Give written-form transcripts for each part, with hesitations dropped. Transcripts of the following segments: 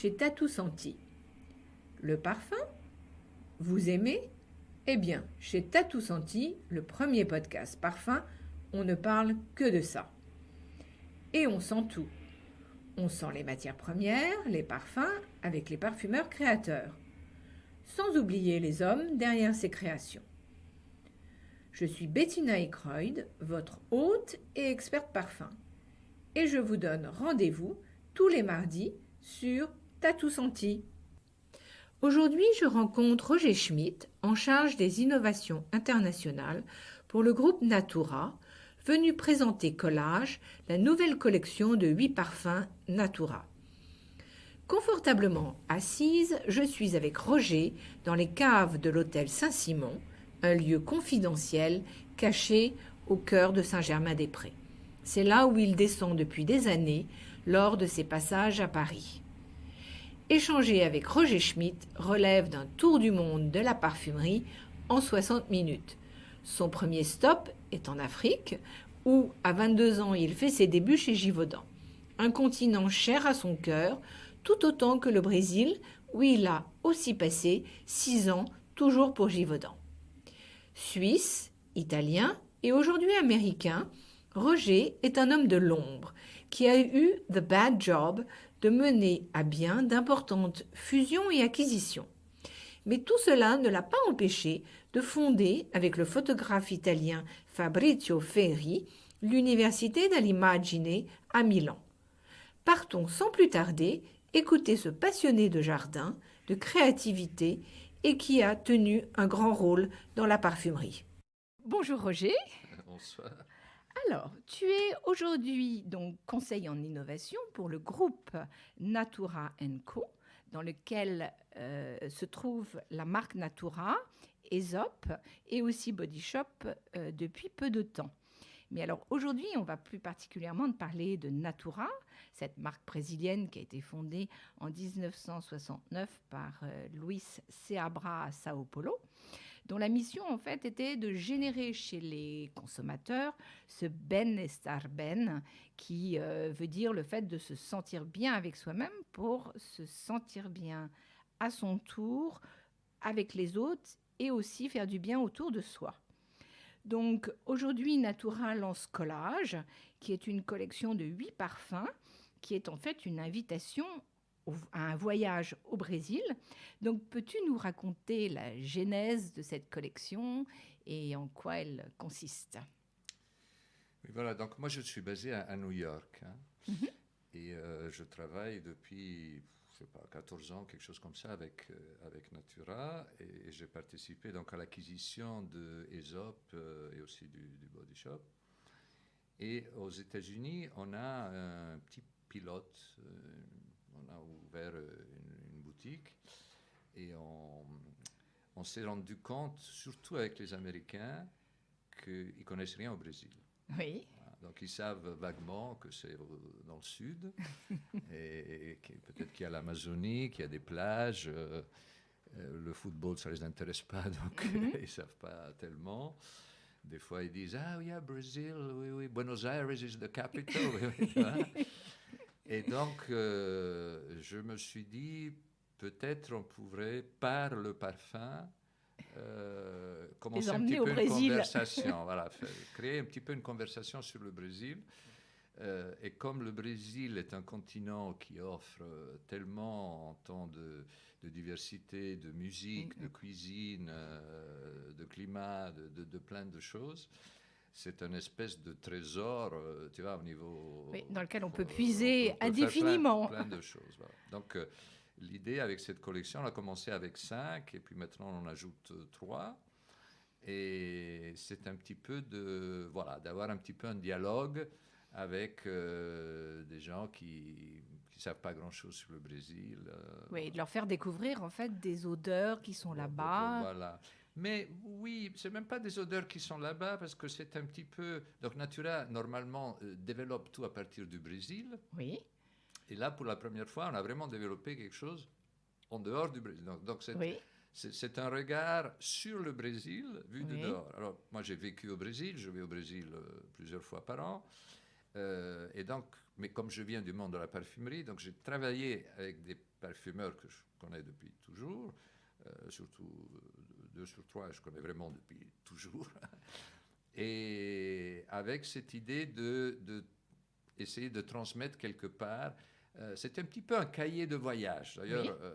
chez Tatou Senti. Le parfum? Vous aimez? Eh bien, chez Tatou Senti, le premier podcast parfum, on ne parle que de ça. Et on sent tout. On sent les matières premières, les parfums, avec les parfumeurs créateurs. Sans oublier les hommes derrière ces créations. Je suis Bettina Eckroyd, votre hôte et experte parfum. Et je vous donne rendez-vous tous les mardis sur Tatou Senti. Aujourd'hui, je rencontre Roger Schmitt, en charge des innovations internationales pour le groupe Natura, venu présenter Collage, la nouvelle collection de 8 parfums Natura. Confortablement assise, je suis avec Roger dans les caves de l'hôtel Saint-Simon, un lieu confidentiel caché au cœur de Saint-Germain-des-Prés. C'est là où il descend depuis des années lors de ses passages à Paris. Échanger avec Roger Schmitt relève d'un tour du monde de la parfumerie en 60 minutes. Son premier stop est en Afrique, où à 22 ans il fait ses débuts chez Givaudan, un continent cher à son cœur, tout autant que le Brésil, où il a aussi passé 6 ans, toujours pour Givaudan. Suisse, italien et aujourd'hui américain, Roger est un homme de l'ombre qui a eu the bad job de mener à bien d'importantes fusions et acquisitions. Mais tout cela ne l'a pas empêché de fonder, avec le photographe italien Fabrizio Ferri, l'Université dell'Immagine à Milan. Partons sans plus tarder écouter ce passionné de jardin, de créativité et qui a tenu un grand rôle dans la parfumerie. Bonjour Roger. Bonsoir. Alors, tu es aujourd'hui donc conseil en innovation pour le groupe Natura & Co, dans lequel se trouve la marque Natura, Aesop et aussi Body Shop depuis peu de temps. Mais alors aujourd'hui, on va plus particulièrement parler de Natura, cette marque brésilienne qui a été fondée en 1969 par Luis Seabra à Sao Paulo, dont la mission en fait était de générer chez les consommateurs ce ben-estar ben, qui veut dire le fait de se sentir bien avec soi-même pour se sentir bien à son tour avec les autres et aussi faire du bien autour de soi. Donc aujourd'hui, Natura lance Collage, qui est une collection de 8 parfums, qui est en fait une invitation à un voyage au Brésil. Donc, peux-tu nous raconter la genèse de cette collection et en quoi elle consiste? Oui, voilà, donc moi je suis basé à New York, hein, Mhm. et je travaille depuis, je sais pas, 14 ans, quelque chose comme ça, avec Natura, et j'ai participé donc à l'acquisition de Aesop et aussi du Body Shop. Et aux États-Unis, on a un petit pilote, on a ouvert une boutique, et on s'est rendu compte, surtout avec les Américains, qu'ils ne connaissent rien au Brésil. Oui. Donc ils savent vaguement que c'est dans le sud, et peut-être qu'il y a l'Amazonie, qu'il y a des plages. Le football, ça ne les intéresse pas, donc ils ne savent pas tellement. Des fois, ils disent « Ah oui, Brésil, oui, oui, Buenos Aires is the capital. » Et donc, je me suis dit, peut-être on pourrait, par le parfum, Les commencer un emmener petit au peu une Brésil. conversation, voilà, créer un petit peu une conversation sur le Brésil. Et comme le Brésil est un continent qui offre tellement en temps de diversité, de musique, de cuisine, de climat, de plein de choses, c'est une espèce de trésor, tu vois, au niveau... Oui, dans lequel on peut on puiser peut faire plein, indéfiniment. plein de choses. Voilà. Donc, l'idée avec cette collection, on a commencé avec 5, et puis maintenant on en ajoute 3. Et c'est un petit peu voilà, d'avoir un petit peu un dialogue avec des gens qui ne savent pas grand-chose sur le Brésil. Oui, de leur faire découvrir en fait des odeurs qui sont là-bas. Voilà. Mais oui, c'est même pas des odeurs qui sont là-bas parce que c'est un petit peu. Donc Natura normalement développe tout à partir du Brésil. Oui. Et là, pour la première fois, on a vraiment développé quelque chose en dehors du Brésil. Donc Oui. c'est un regard sur le Brésil vu de Oui. dehors. Alors, moi, j'ai vécu au Brésil, je vais au Brésil plusieurs fois par an. Et donc, mais comme je viens du monde de la parfumerie, donc j'ai travaillé avec des parfumeurs que je connais depuis toujours, surtout 2 sur 3, je connais vraiment depuis toujours. Et avec cette idée de essayer de transmettre quelque part. C'était un petit peu un cahier de voyage. D'ailleurs, Oui.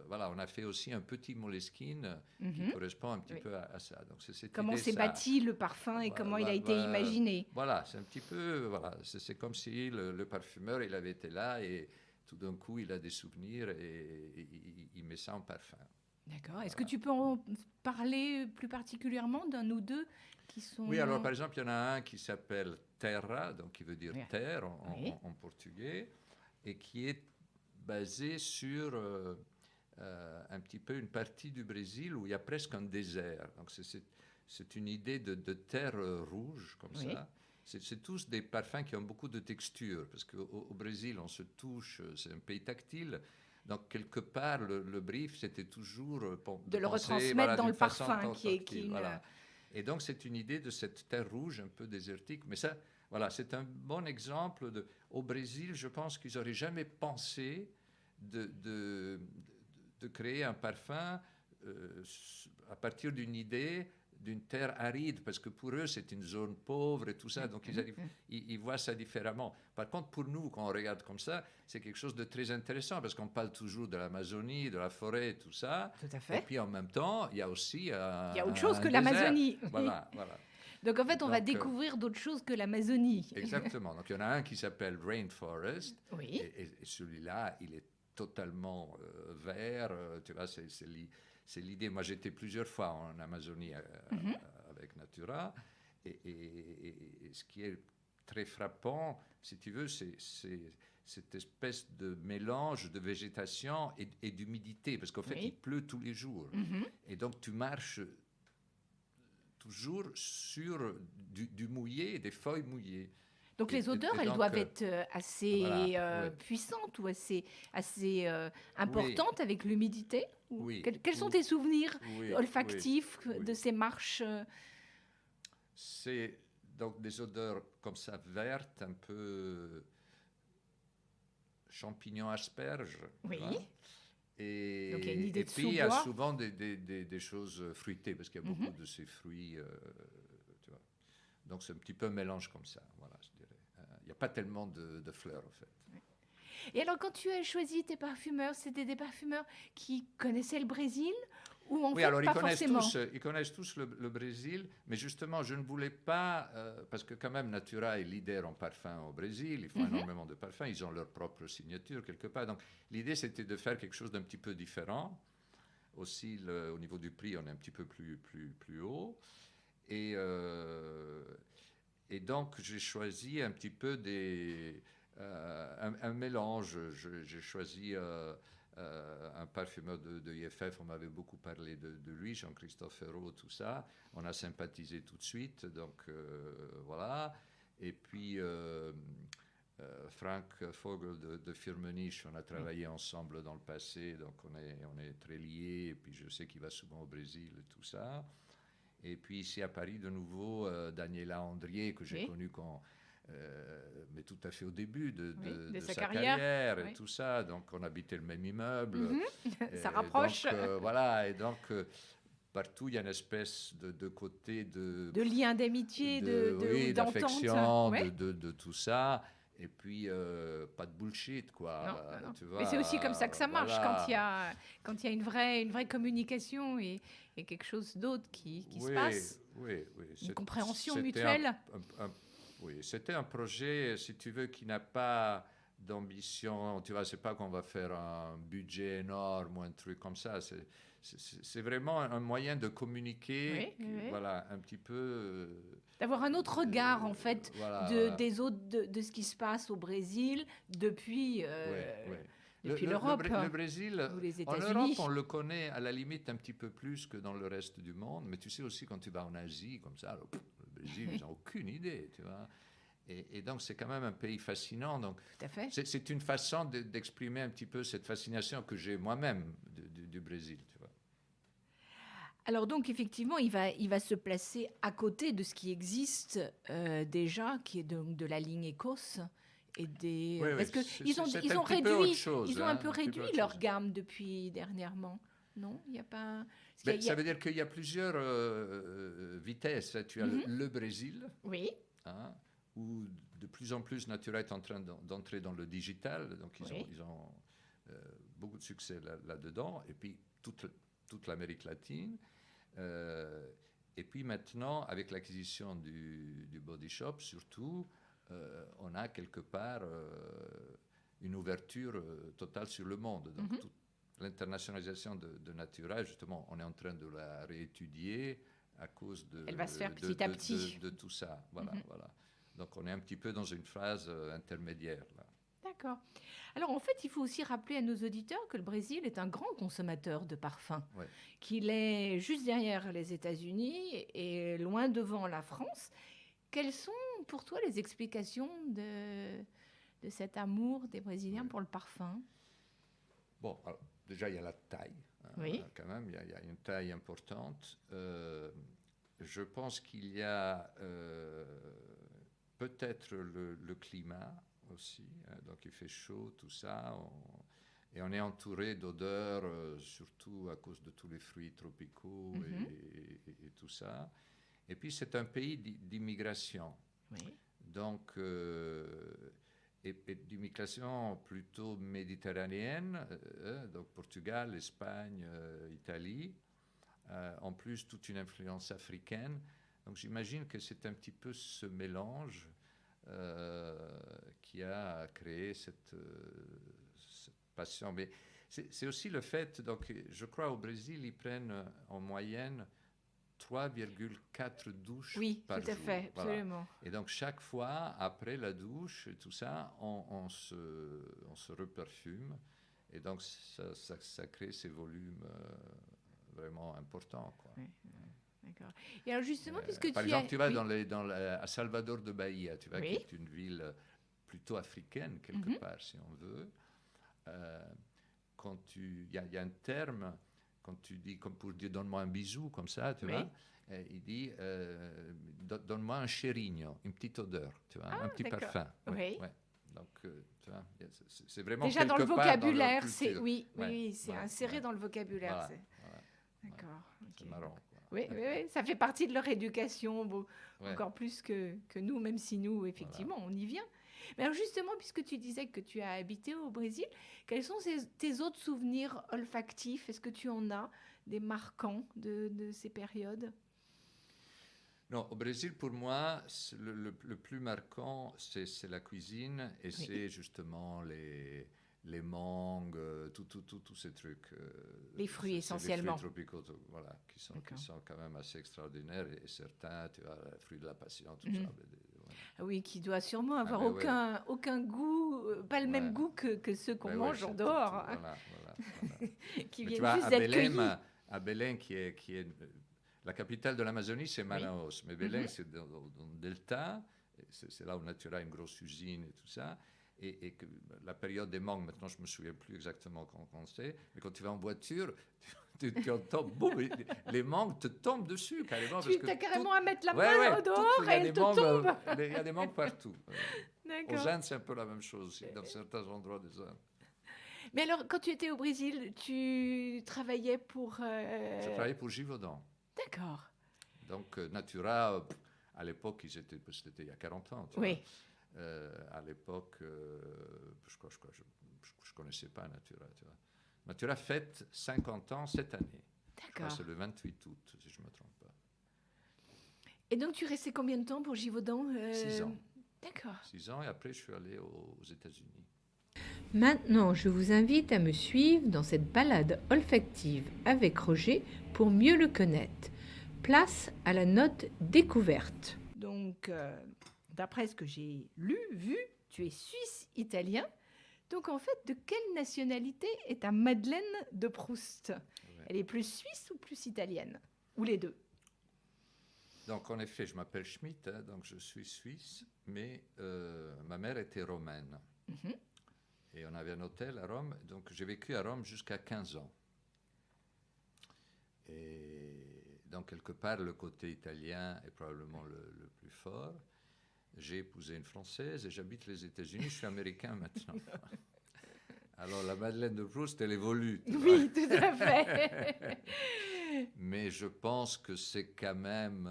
voilà, on a fait aussi un petit Moleskine qui correspond un petit Oui. peu à ça. Donc, c'est cette Comment idée, s'est ça. bâti le parfum et comment il a été imaginé. Voilà, c'est un petit peu, voilà, c'est comme si le parfumeur, il avait été là et tout d'un coup, il a des souvenirs et il met ça en parfum. D'accord. Est-ce que tu peux en parler plus particulièrement d'un ou deux qui sont... Oui, alors par exemple, il y en a un qui s'appelle Terra, donc qui veut dire Oui. terre Oui. en portugais, et qui est basé sur un petit peu une partie du Brésil où il y a presque un désert. Donc c'est une idée de terre rouge, comme Oui. ça. C'est tous des parfums qui ont beaucoup de texture, parce qu'au Brésil, on se touche, c'est un pays tactile. Donc, quelque part, le brief, c'était toujours De le penser, retransmettre voilà, dans d'une le façon parfum, qui est tactile. une... Voilà. Et donc, c'est une idée de cette terre rouge un peu désertique. Mais ça, voilà, c'est un bon exemple. Au Brésil, je pense qu'ils n'auraient jamais pensé de créer un parfum à partir d'une idée d'une terre aride, parce que pour eux, c'est une zone pauvre et tout ça, donc ils voient ça différemment. Par contre, pour nous, quand on regarde comme ça, c'est quelque chose de très intéressant, parce qu'on parle toujours de l'Amazonie, de la forêt, tout ça. Tout à fait. Et puis, en même temps, il y a aussi Il y a autre chose que désert. l'Amazonie. Voilà, voilà. Donc, en fait, on va Donc, découvrir d'autres choses que l'Amazonie. Exactement. Donc, il y en a un qui s'appelle Rainforest, Oui. et celui-là, il est totalement vert. Tu vois, c'est l'idée. Moi, j'étais plusieurs fois en Amazonie avec Natura, et ce qui est très frappant, si tu veux, c'est cette espèce de mélange de végétation et d'humidité, parce qu'en fait, il pleut tous les jours. Et donc, tu marches toujours sur du mouillé et des feuilles mouillées. Donc les odeurs, elles donc, doivent être assez voilà, oui. puissantes ou assez importantes avec l'humidité. Oui. Quels sont tes souvenirs olfactifs oui. de ces marches C'est donc des odeurs comme ça vertes, un peu champignons asperges. Oui. Et, donc il y a une idée et de puis il y a sous-bois. souvent des choses fruitées, parce qu'il y a beaucoup de ces fruits. Tu vois. Donc c'est un petit peu un mélange comme ça, voilà, je dirais. Il n'y a pas tellement de fleurs, en fait. Et alors, quand tu as choisi tes parfumeurs, c'était des parfumeurs qui connaissaient le Brésil ou en Oui, fait alors pas forcément? ils connaissent tous le Brésil, mais justement, je ne voulais pas, parce que quand même, Natura est leader en parfum au Brésil, ils font énormément de parfums, ils ont leur propre signature quelque part. Donc, l'idée, c'était de faire quelque chose d'un petit peu différent. Aussi, au niveau du prix, on est un petit peu plus haut. Et donc, j'ai choisi un petit peu un mélange. J'ai choisi un parfumeur de IFF, on m'avait beaucoup parlé de lui, Jean-Christophe Ferraud, tout ça. On a sympathisé tout de suite, donc voilà. Et puis, Frank Vogel de Firmenich, on a travaillé ensemble dans le passé, donc on est très liés. Et puis, je sais qu'il va souvent au Brésil et tout ça. Et puis ici à Paris, de nouveau, Daniela Andrier, que j'ai connue mais tout à fait au début de sa carrière et tout ça. Donc, on habitait le même immeuble. Ça rapproche. Donc, voilà, et donc, partout, il y a une espèce de côté de lien d'amitié, d'affection, de tout ça. Et puis, pas de bullshit, quoi. Non. Tu vois, mais c'est aussi comme ça que ça marche, voilà. quand il y a une vraie communication et quelque chose d'autre qui se passe. Oui. Une compréhension mutuelle. Oui, c'était un projet, si tu veux, qui n'a pas d'ambition. Tu vois, c'est pas qu'on va faire un budget énorme ou un truc comme ça. C'est vraiment un moyen de communiquer, voilà, un petit peu. D'avoir un autre regard, en fait, des autres, de ce qui se passe au Brésil depuis l'Europe. Le Brésil, ou les en États-Unis. Europe, on le connaît à la limite un petit peu plus que dans le reste du monde. Mais tu sais aussi, quand tu vas en Asie, comme ça, le Brésil, ils n'ont aucune idée, tu vois. Et donc, c'est quand même un pays fascinant. Donc, tout à fait. C'est une façon d'exprimer un petit peu cette fascination que j'ai moi-même du Brésil, tu vois. Alors donc, effectivement, il va se placer à côté de ce qui existe déjà, qui est de la ligne Écosse. aider? Oui, oui, Parce que c'est ils ont un petit peu autre chose, ils ont hein, un peu un petit peu réduit autre leur chose. gamme depuis dernièrement. Non, il n'y a pas. Parce qu'il Ben, y a- ça veut dire qu'il y a plusieurs vitesses. Tu as Mhm. le Brésil, Oui, hein, où de plus en plus Natura est en train d'entrer dans le digital, donc oui. ils ont beaucoup de succès là-dedans, et puis toute l'Amérique latine. Euh, et puis maintenant, avec l'acquisition du Body Shop, surtout, on a quelque part une ouverture totale sur le monde. Donc, Mhm. toute l'internationalisation de Natura, justement, on est en train de la réétudier à cause Elle va se faire petit à petit. de tout ça. Voilà, Mhm. voilà. Donc, on est un petit peu dans une phase intermédiaire, là. D'accord. Alors en fait, il faut aussi rappeler à nos auditeurs que le Brésil est un grand consommateur de parfums, Ouais. qu'il est juste derrière les États-Unis et loin devant la France. Quelles sont pour toi les explications de cet amour des Brésiliens Ouais. pour le parfum? Bon, alors, déjà, il y a la taille, hein, Oui. quand même, il y a une taille importante. Je pense qu'il y a peut-être le climat aussi, hein, donc il fait chaud, tout ça, et on est entouré d'odeurs, surtout à cause de tous les fruits tropicaux Mhm. et tout ça. Et puis c'est un pays d'immigration, Oui. donc et d'immigration plutôt méditerranéenne, donc Portugal, Espagne, Italie, en plus toute une influence africaine. Donc j'imagine que c'est un petit peu ce mélange qui a créé cette passion. Mais c'est aussi le fait, donc je crois au Brésil, ils prennent en moyenne 3,4 douches Oui, par tout à jour. fait, Voilà. absolument. Et donc chaque fois, après la douche et tout ça, on se reperfume. Et donc ça crée ces volumes vraiment importants, quoi. Oui, d'accord. Et alors justement, puisque Par tu as... exemple, tu vas Oui, à Salvador de Bahia, tu vois, qui oui. est une ville plutôt africaine, quelque Mhm. part, si on veut. Euh, il y a un terme, quand tu dis, comme pour dire donne-moi un bisou, comme ça, tu Oui. vois, il dit donne-moi un chérigno, une petite odeur, tu vois, Ah, un petit d'accord. parfum. Ouais, Oui. ouais. Donc, tu vois, c'est vraiment Déjà dans quelque le part dans leur vocabulaire, c'est... culture. Oui, oui, Ouais, oui, c'est ouais, inséré ouais. dans le vocabulaire. Voilà, C'est... voilà, ouais. D'accord. C'est Ok. marrant, quoi. Oui, oui, oui, ça fait partie de leur éducation, Ouais, encore plus que nous, même si nous, voilà. effectivement, on y vient. Mais alors justement, puisque tu disais que tu as habité au Brésil, quels sont tes autres souvenirs olfactifs? Est-ce que tu en as des marquants de ces périodes? Non, au Brésil, pour moi, le plus marquant, c'est la cuisine et Oui, c'est justement les mangues, tous ces trucs. les fruits C'est les fruits essentiellement. tropicaux, voilà, qui D'accord. sont quand même assez extraordinaires. Et certains, tu vois, les fruits de la passion, tout ça. Mhm. Voilà. Ah oui, qui doit sûrement Ah avoir ben ouais, aucun goût, pas le même ouais, goût que ceux qu'on ben ouais, mange en c'est dehors, hein, voilà, voilà, voilà. qui Mais tu viennent vois, juste d'être cueillis. À Belém qui est la capitale de l'Amazonie, c'est Oui. Manaus. Mais Mhm. Belém, c'est dans le delta. C'est là où Natura a une grosse usine et tout ça. Et que la période des mangues, maintenant je ne me souviens plus exactement quand c'est, mais quand tu vas en voiture, tu entends, boum, les mangues te tombent dessus carrément. Parce que Tu as carrément à mettre la ouais, main ouais, au dehors il y et a elle des te mangues, tombe. il y a des mangues partout. Aux D'accord. Indes, c'est un peu la même chose aussi, dans certains endroits des Indes. Mais alors, quand tu étais au Brésil, tu travaillais pour... Je travaillais pour Givaudan. D'accord. Donc, Natura, à l'époque, c'était il y a 40 ans, tu vois. Oui, À l'époque, je connaissais pas Natura, tu vois. Natura fête 50 ans cette année. Je crois que d'accord. c'est le 28 août, si je ne me trompe pas. Et donc, tu restais combien de temps pour Givaudan 6 ans. D'accord. 6 ans, et après, je suis allé aux États-Unis. Maintenant, je vous invite à me suivre dans cette balade olfactive avec Roger pour mieux le connaître. Place à la note découverte. Donc, d'après ce que j'ai lu, vu, tu es suisse-italien. Donc, en fait, de quelle nationalité est ta Madeleine de Proust? Ouais. Elle est plus suisse ou plus italienne? Ou les deux? Donc, en effet, je m'appelle Schmitt, hein, donc je suis suisse, mais ma mère était romaine. Mhm. Et on avait un hôtel à Rome, donc j'ai vécu à Rome jusqu'à 15 ans. Et donc, quelque part, le côté italien est probablement le plus fort. j'ai épousé une Française et j'habite les États-Unis. Je suis américain maintenant. Alors, la Madeleine de Proust, elle évolue. Oui, tout à fait. Mais je pense que c'est quand même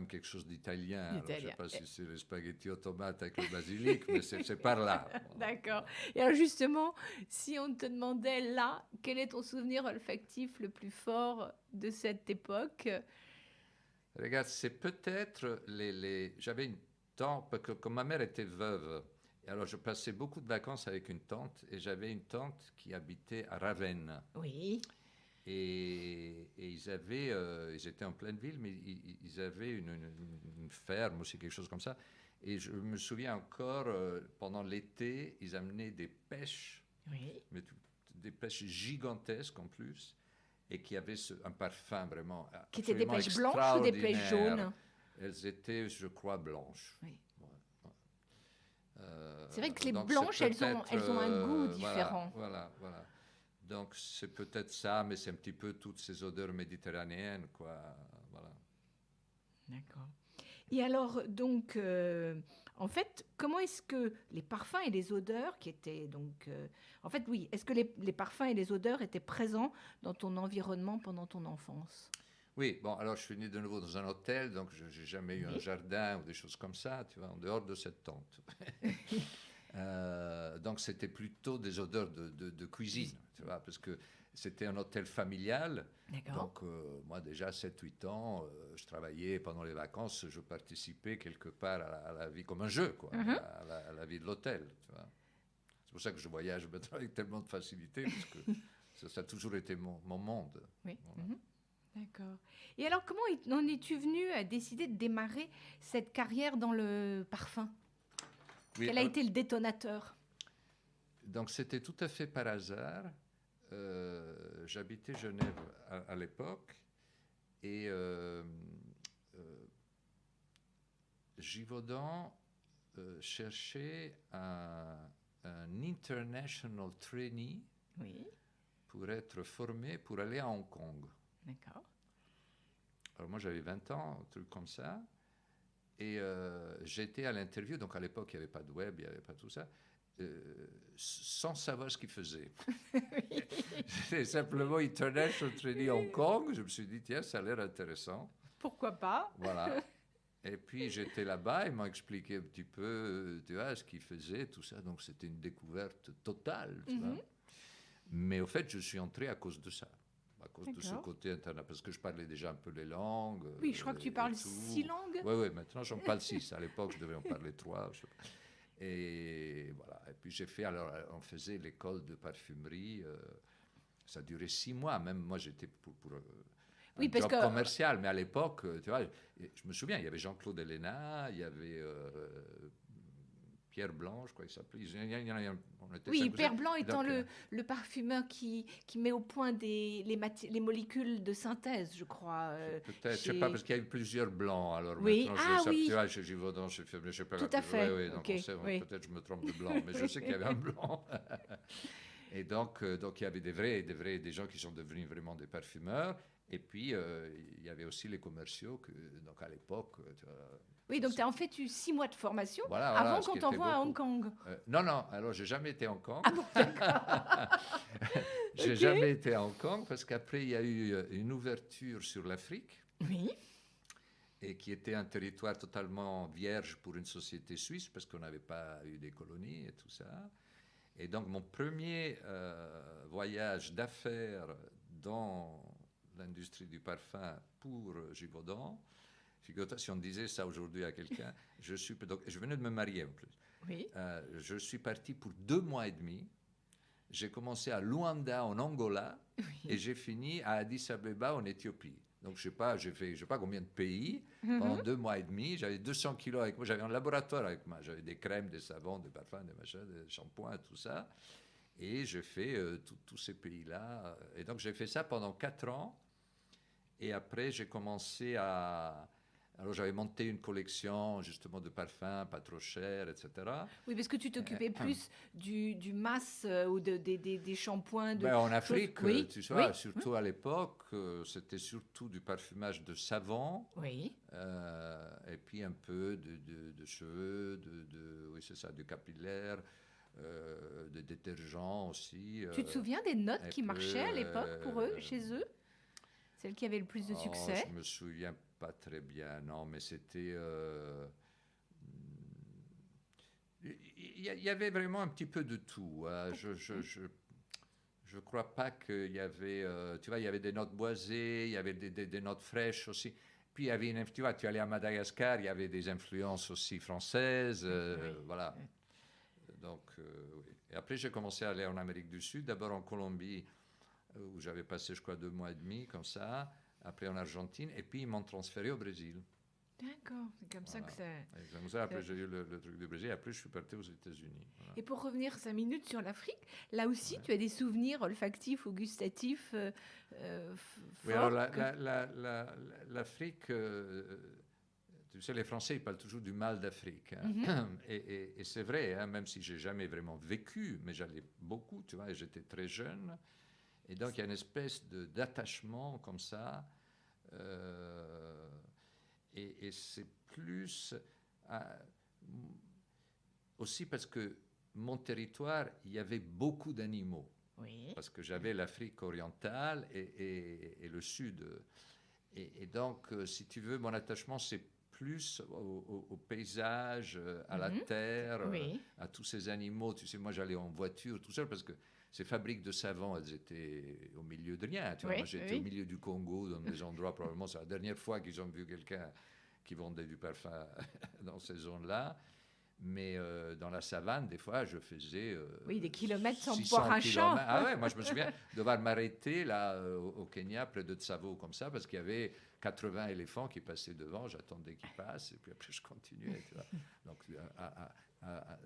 quelque chose d'italien. Alors, je ne sais Italien. pas si c'est les spaghettis aux tomates avec le basilic, mais c'est par là. D'accord. Et alors justement, si on te demandait là, quel est ton souvenir olfactif le plus fort de cette époque? Regarde, c'est peut-être J'avais une tante, parce que comme ma mère était veuve, et alors je passais beaucoup de vacances avec une tante, et j'avais une tante qui habitait à Ravenne. Oui. Et ils étaient en pleine ville, mais ils avaient une ferme aussi, quelque chose comme ça. Et je me souviens encore, pendant l'été, ils amenaient des pêches, Oui. mais des pêches gigantesques en plus, et qui avaient un parfum vraiment Qui étaient des absolument pêches blanches ou des pêches extraordinaire. jaunes? Elles étaient, je crois, blanches. Oui. Ouais. C'est vrai que les Donc blanches, c'est elles ont un goût différent. Voilà. Donc c'est peut-être ça, mais c'est un petit peu toutes ces odeurs méditerranéennes, quoi. Voilà. D'accord. Et alors, donc, en fait, comment est-ce que les parfums et les odeurs qui étaient donc... en fait, oui, est-ce que les parfums et les odeurs étaient présents dans ton environnement pendant ton enfance? Oui, bon, alors je suis né de nouveau dans un hôtel, donc je n'ai jamais eu un Oui. jardin ou des choses comme ça, tu vois, en dehors de cette tente. Donc c'était plutôt des odeurs de cuisine, tu vois, parce que c'était un hôtel familial. D'accord. Donc moi déjà 7-8 ans, je travaillais pendant les vacances, je participais quelque part à la vie comme un jeu, quoi, à la vie de l'hôtel, tu vois. C'est pour ça que je voyage maintenant avec tellement de facilité, parce que ça a toujours été mon monde. Oui. Voilà. D'accord. Et alors, comment en es-tu venu à décider de démarrer cette carrière dans le parfum? Oui, Quel a été le détonateur? donc c'était tout à fait par hasard. J'habitais Genève à l'époque et Givaudan cherchait un international trainee Oui. pour être formé pour aller à Hong Kong. D'accord. Alors moi j'avais 20 ans, un truc comme ça, et j'étais à l'interview, donc à l'époque il n'y avait pas de web, il n'y avait pas tout ça, sans savoir ce qu'il faisait. C'était simplement International Trainee Hong Kong. Je me suis dit, tiens, ça a l'air intéressant. Pourquoi pas? Voilà. Et puis j'étais là-bas, ils m'ont expliqué un petit peu, tu vois, ce qu'ils faisaient, tout ça. Donc c'était une découverte totale, tu vois. Mais au fait, je suis entré à cause de ça, à cause de ce côté international, parce que je parlais déjà un peu les langues. Oui, je crois que tu parles 6 langues. Oui, maintenant j'en parle 6. À l'époque, je devais en parler 3. Et voilà. Et puis j'ai fait, alors on faisait l'école de parfumerie. Ça durait 6 mois. Même moi, j'étais pour un job commercial. Mais à l'époque, tu vois, je me souviens, il y avait Jean-Claude Héléna, il y avait Pierre Blanc, je crois qu'il s'appelait. Oui, Pierre Blanc étant le parfumeur qui met au point les molécules de synthèse, je crois. Peut-être, je ne sais pas, parce qu'il y a eu plusieurs blancs. Alors oui, maintenant, tu vois, chez Givaudan, je ne sais pas. Tout à fait. Oui, donc peut-être je me trompe de blanc, mais je sais qu'il y avait un blanc. Et donc il y avait des gens qui sont devenus vraiment des parfumeurs. Et puis, il y avait aussi les commerciaux, donc à l'époque... Oui, donc tu as en fait eu 6 mois de formation avant qu'on t'envoie à Hong Kong. Non, alors j'ai jamais été à Hong Kong. Ah bon, d'accord. J'ai jamais été à Hong Kong, parce qu'après, il y a eu une ouverture sur l'Afrique. Oui. Et qui était un territoire totalement vierge pour une société suisse, parce qu'on n'avait pas eu des colonies et tout ça. Et donc, mon premier voyage d'affaires dans l'industrie du parfum pour Givaudan, si on disait ça aujourd'hui à quelqu'un, je venais de me marier en plus. Oui. Je suis parti pour 2 mois et demi. J'ai commencé à Luanda en Angola et j'ai fini à Addis Abeba en Éthiopie. Donc, j'ai fait je sais pas combien de pays pendant 2 mois et demi. J'avais 200 kilos avec moi. J'avais un laboratoire avec moi. J'avais des crèmes, des savons, des parfums, des machins, des shampoings, tout ça. Et j'ai fait tous ces pays-là. Et donc, j'ai fait ça pendant 4 ans. Et après, j'ai commencé à Alors j'avais monté une collection justement de parfums pas trop chers, etc. Oui, parce que tu t'occupais plus du masse ou des shampoings, de Ben, en choses. Afrique, Oui, tu oui, vois, surtout à l'époque, c'était surtout du parfumage de savon, oui. et puis un peu de cheveux, oui c'est ça, de capillaire, de détergents aussi. Tu te souviens des notes Un qui peu, marchaient à l'époque pour eux, chez eux? Celles qui avaient le plus de oh, succès? je me souviens pas très bien, non, mais c'était. Il y avait vraiment un petit peu de tout, hein. Je crois pas qu'il y avait, tu vois, il y avait des notes boisées, il y avait des notes fraîches aussi. Puis il y avait tu vois, tu allais à Madagascar, il y avait des influences aussi françaises, Oui. voilà. Donc, oui. Et après, j'ai commencé à aller en Amérique du Sud, d'abord en Colombie, où j'avais passé, je crois, 2 mois et demi, comme ça. Après en Argentine, et puis ils m'ont transféré au Brésil. D'accord, c'est comme ça que Voilà. ça. Et comme ça, après, j'ai eu le truc du Brésil, après, je suis parti aux États-Unis. Voilà. Et pour revenir 5 minutes sur l'Afrique, là aussi, Ouais. tu as des souvenirs olfactifs ou gustatifs Oui, alors forts que... l'Afrique, tu sais, les Français, ils parlent toujours du mal d'Afrique, Mhm. hein. Et c'est vrai, hein, même si j'ai jamais vraiment vécu, mais j'allais beaucoup, tu vois, et j'étais très jeune. Et donc, il y a une espèce d'attachement comme ça. euh, et c'est plus aussi parce que mon territoire, il y avait beaucoup d'animaux. Oui. Parce que j'avais l'Afrique orientale et le sud. Et donc, si tu veux, mon attachement, c'est plus au paysage, à la Mhm. terre, Oui. à tous ces animaux. Tu sais, moi, j'allais en voiture tout seul parce que ces fabriques de savon, elles étaient au milieu de rien. Tu vois, moi, Oui. j'étais au Oui. milieu du Congo, dans des endroits, probablement, c'est la dernière fois qu'ils ont vu quelqu'un qui vendait du parfum dans ces zones-là. Mais dans la savane, des fois, je faisais Oui, des kilomètres sans boire 600 un champ. kilomètres. Ah ouais, moi, je me souviens devoir m'arrêter là au Kenya, près de Tsavo, comme ça, parce qu'il y avait 80 éléphants qui passaient devant. J'attendais qu'ils passent, et puis après, je continuais. Tu vois. Donc, à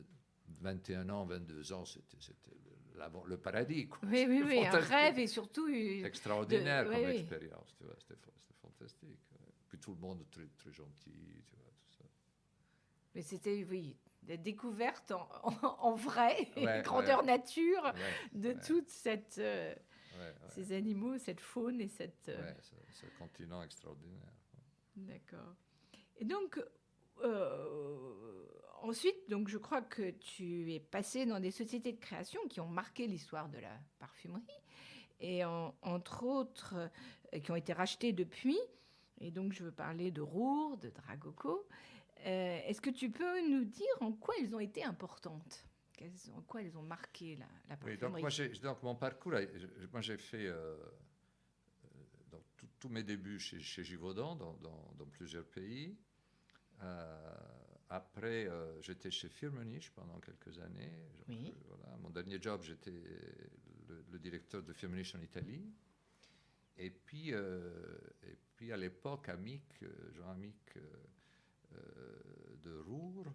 21 ans, 22 ans, c'était le paradis, quoi. Oui, oui, C'était oui, un fantastique. rêve et surtout Extraordinaire oui, comme oui. expérience, tu vois. C'était fantastique. Ouais. Puis tout le monde très, très gentil, tu vois, tout ça. Mais c'était, oui, des découvertes en vrai, Ouais, ouais, grandeur nature, ouais, de ouais. toute cette, Ouais, ouais, ces animaux, cette faune et cette... ouais, c'est un continent extraordinaire. D'accord. Et donc, ensuite, donc, je crois que tu es passé dans des sociétés de création qui ont marqué l'histoire de la parfumerie, et entre autres, qui ont été rachetées depuis. Et donc, je veux parler de Roure, de Dragoco. Est-ce que tu peux nous dire en quoi elles ont été importantes? En quoi elles ont marqué la Oui, donc moi, parfumerie? donc mon parcours, moi j'ai fait donc, tous mes débuts chez Givaudan dans plusieurs pays. Euh, après, j'étais chez Firmenich pendant quelques années. Donc, Oui. voilà. Mon dernier job, j'étais le directeur de Firmenich en Italie. Et puis à l'époque, Jean Amic de Roure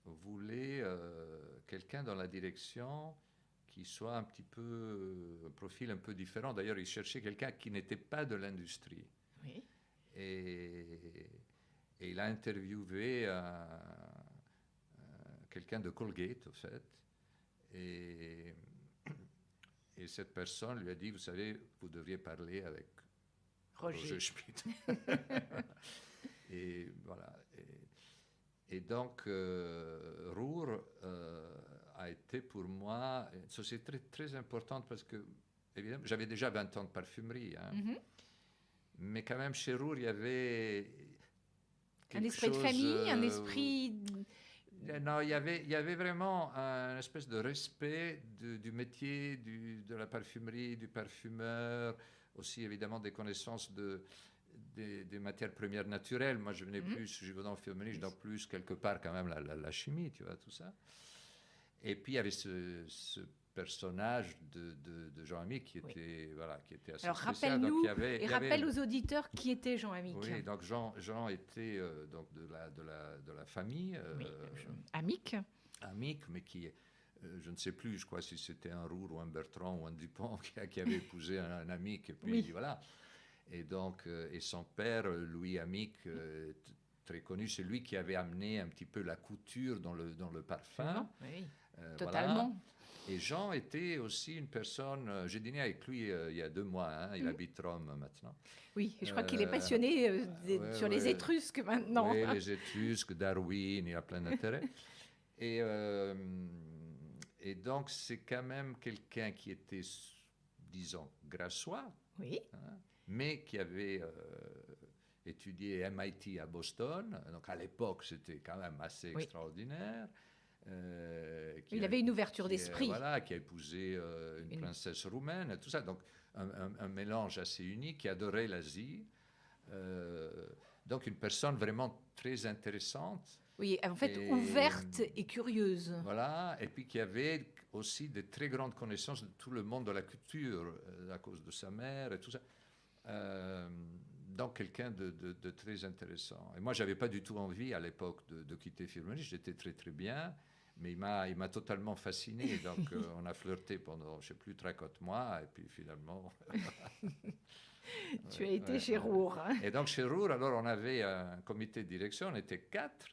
voulait quelqu'un dans la direction qui soit un petit peu, un profil un peu différent. D'ailleurs, il cherchait quelqu'un qui n'était pas de l'industrie. Oui. Et, et il a interviewé quelqu'un de Colgate, au fait. Et, et cette personne lui a dit, vous savez, vous devriez parler avec Roger Roger. Schmidt. Et voilà. Et donc, Roure a été pour moi une société très, très importante parce que, évidemment, j'avais déjà 20 ans de parfumerie, hein, Mhm. mais quand même, chez Roure, il y avait Un quelque esprit de chose. famille, un esprit... Non, il y avait vraiment un espèce de respect du métier, de la parfumerie, du parfumeur, aussi évidemment des connaissances des matières premières naturelles. Moi, je venais Mhm. plus, je vais dans Firmenich, dans plus quelque part quand même la chimie, tu vois, tout ça. Et puis il y avait ce personnage de Jean Amic qui Oui. était, voilà, qui était assez Alors, spécial. Donc, rappelle-nous il et y avait rappelle aux auditeurs qui était Jean Amic. oui, donc Jean était donc de la famille Oui, Amic. Amic, mais qui, je ne sais plus, je crois si c'était un Roure ou un Bertrand ou un Dupont qui avait épousé un Amic, et puis Oui. voilà. Et donc, et son père, Louis Amic, très connu. C'est lui qui avait amené un petit peu la couture dans le parfum. Oui, Voilà. totalement. Et Jean était aussi une personne. J'ai dîné avec lui il y a 2 mois. Hein, il habite Rome maintenant. Oui, et je crois qu'il est passionné sur les Étrusques maintenant. Oui, les Étrusques, Darwin, il a plein d'intérêts. Et, donc, c'est quand même quelqu'un qui était, disons, grassois, Oui. hein, mais qui avait étudié MIT à Boston. Donc, à l'époque, c'était quand même assez extraordinaire. Il avait une ouverture d'esprit. Voilà, qui a épousé une princesse roumaine, tout ça. Donc, un mélange assez unique, qui adorait l'Asie. Donc, une personne vraiment très intéressante. Oui, en fait, ouverte et curieuse. Voilà, et puis qui avait aussi de très grandes connaissances de tout le monde de la culture, à cause de sa mère et tout ça. Donc, quelqu'un de très intéressant. Et moi, je n'avais pas du tout envie, à l'époque, de quitter Firmenich. J'étais très, très bien, mais il m'a totalement fasciné. Donc, on a flirté pendant, je ne sais plus, 3-4 mois, et puis finalement... Tu as été chez Roure. Hein. Et donc, chez Roure, alors, on avait un comité de direction, on était 4.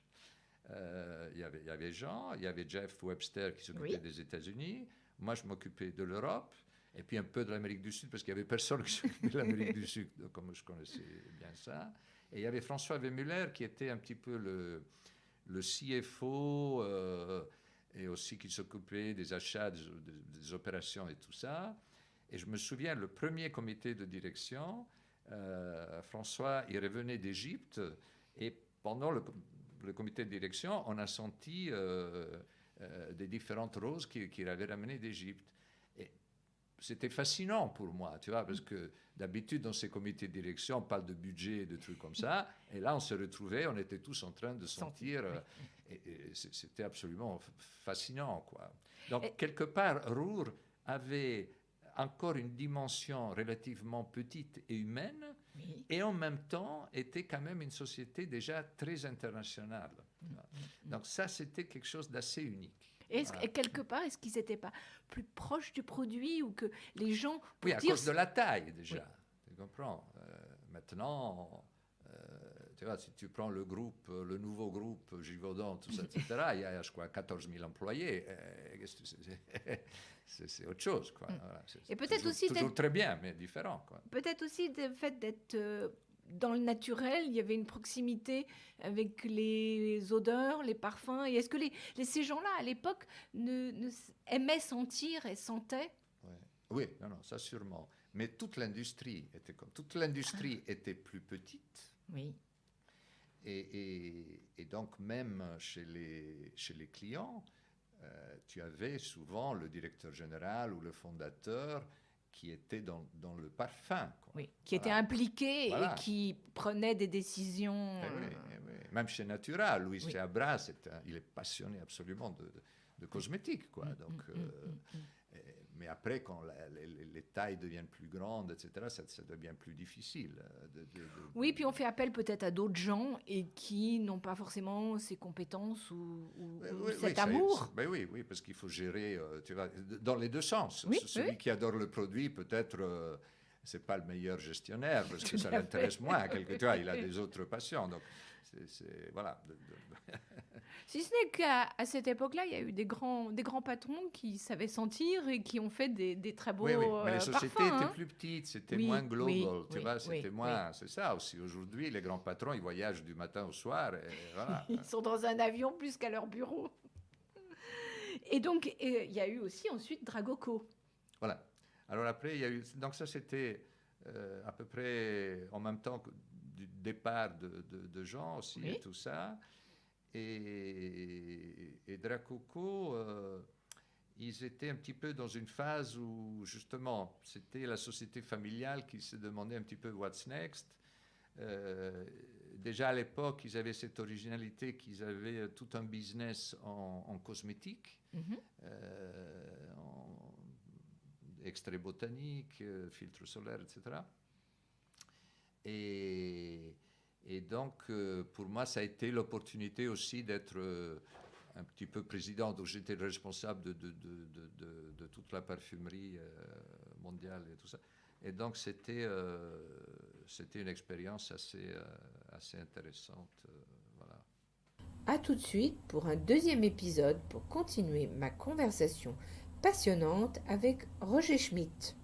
Il y avait Jean, il y avait Jeff Webster qui s'occupait des États-Unis, moi je m'occupais de l'Europe, et puis un peu de l'Amérique du Sud, parce qu'il n'y avait personne qui s'occupait de l'Amérique du Sud, comme je connaissais bien ça. Et il y avait François Wemüller qui était un petit peu le CFO, et aussi qui s'occupait des achats, des opérations et tout ça. Et je me souviens, le premier comité de direction, François, il revenait d'Égypte, et pendant le comité de direction, on a senti des différentes roses qu'il avait ramenées d'Égypte. Et c'était fascinant pour moi, tu vois, parce que d'habitude, dans ces comités de direction, on parle de budget et de trucs comme ça. Et là, on se retrouvait, on était tous en train de sentir. Et c'était absolument fascinant, quoi. Donc, quelque part, Roure avait encore une dimension relativement petite et humaine, et en même temps était quand même une société déjà très internationale. Donc ça, c'était quelque chose d'assez unique. Et quelque part, est-ce qu'ils n'étaient pas plus proches du produit, ou que les gens... Oui, à cause de la taille déjà, tu comprends. Maintenant... tu vois, si tu prends le nouveau groupe Givaudan, tout ça, etc., il y a, je crois, 14 000 employés. C'est autre chose, quoi. Voilà, et peut-être aussi toujours très bien, mais différent, quoi. Peut-être aussi le fait d'être dans le naturel, il y avait une proximité avec les odeurs, les parfums. Et est-ce que ces gens-là, à l'époque, aimaient sentir et sentaient? Oui, non, ça sûrement. Mais toute l'industrie était comme... Toute l'industrie était plus petite. Oui. Et donc, même chez les clients, tu avais souvent le directeur général ou le fondateur qui était dans le parfum, quoi. Oui, qui était impliqué et qui prenait des décisions. Oui. Même chez Natura, Louis Abras, il est passionné absolument de cosmétiques, quoi. Donc, mais après, quand les tailles deviennent plus grandes, etc., ça devient plus difficile. Oui, puis on fait appel peut-être à d'autres gens et qui n'ont pas forcément ces compétences ou cet amour. Oui, parce qu'il faut gérer, tu vois, dans les deux sens. Celui qui adore le produit, peut-être, c'est pas le meilleur gestionnaire, parce que ça l'intéresse moins. Tu vois, il a des autres passions. Donc, voilà. Si ce n'est qu'à cette époque-là, il y a eu des grands patrons qui savaient sentir et qui ont fait des très beaux parfums. Oui, mais les sociétés étaient plus petites, c'était moins global, tu vois, c'était moins... Oui. C'est ça aussi. Aujourd'hui, les grands patrons, ils voyagent du matin au soir, et voilà. Ils sont dans un avion plus qu'à leur bureau. Et donc, il y a eu aussi ensuite Dragoco. Voilà. Alors après, il y a eu... Donc ça, c'était à peu près en même temps que du départ de Jean aussi, et tout ça. Et Dracoco, ils étaient un petit peu dans une phase où, justement, c'était la société familiale qui se demandait un petit peu what's next. Déjà à l'époque, ils avaient cette originalité qu'ils avaient tout un business en cosmétique, en extraits botaniques, filtres solaires, etc. Et donc, pour moi, ça a été l'opportunité aussi d'être un petit peu président. Donc, j'étais le responsable de toute la parfumerie mondiale et tout ça. Et donc, c'était une expérience assez intéressante. À tout de suite pour un deuxième épisode pour continuer ma conversation passionnante avec Roger Schmitt.